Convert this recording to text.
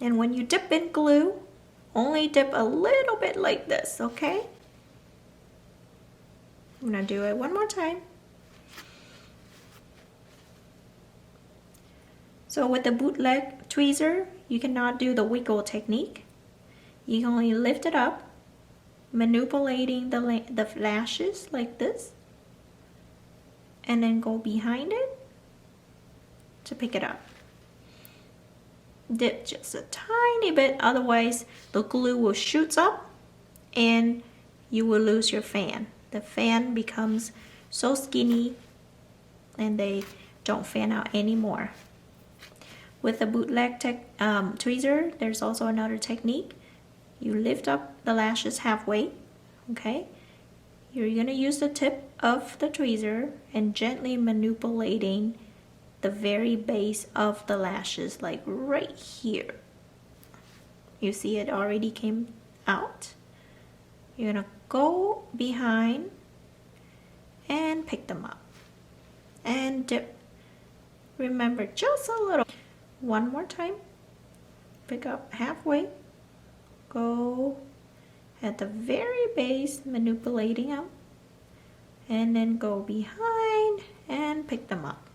And when you dip in glue, only dip a little bit like this, okay? I'm gonna do it one more time. So with the bootleg tweezer, you cannot do the wiggle technique. You can only lift it up, manipulating the lashes like this, and then go behind it to pick it up. Dip just a tiny bit, otherwise the glue will shoot up and you will lose your fan. The fan becomes so skinny and they don't fan out anymore. With the bootleg tweezer, there's also another technique. You lift up the lashes halfway, okay? You're gonna use the tip of the tweezer and gently manipulating the very base of the lashes, like right here. You see it already came out. You're gonna go behind and pick them up and dip. Remember, just a little. One more time. Pick up halfway. Go at the very base, manipulating them, and then go behind and pick them up.